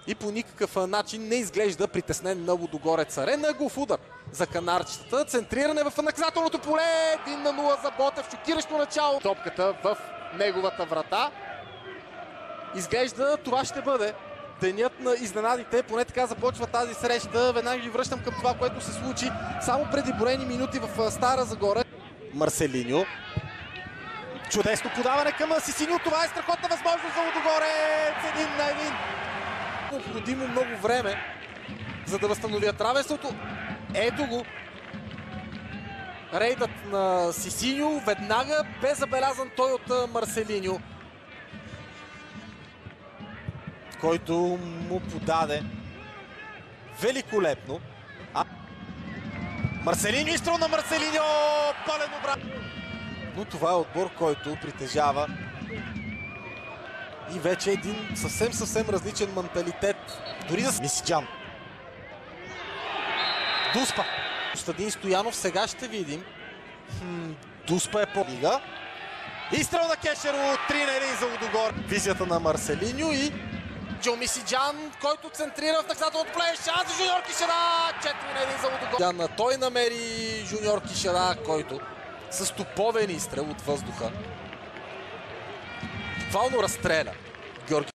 и по никакъв начин не изглежда притеснен на Лудогорец Арена. Ъгълов удар за канарчетата. Центриране в наказателното поле. 1-0 за Ботев. Шокиращо начало. Топката в неговата врата. Изглежда това ще бъде денят на изненадите. Поне така започва тази среща. Веднага ви връщам към това, което се случи само преди броени минути в Стара Загора. Марселиньо. Чудесно подаване към Сисиньо. Това е страхотна възможност за Лудогорец. 1-1. Необходимо много време, за да възстановят равенството. Ето го. Рейдът на Сисиньо. Веднага бе забелязан той от Марселиньо, който му подаде великолепно. Марселиньо, изстрел на Марселиньо. Пълен обрат. Но това е отбор, който притежава и вече един съвсем различен менталитет. Дори за Мисиджан. Дуспа. Костадин Стоянов, сега ще видим. Дуспа е по-лига. Изстрел на Кешеро, 3-1 за Лудогор. Визията на Марселиньо и Джо Мисиджан, който центрира в наказателното поле. Шанс за Жуниор Кишера. 4-1 за Лудогор. Той намери Жуниор Кишера, който с топовен изстрел от въздуха буквално разстреля Георги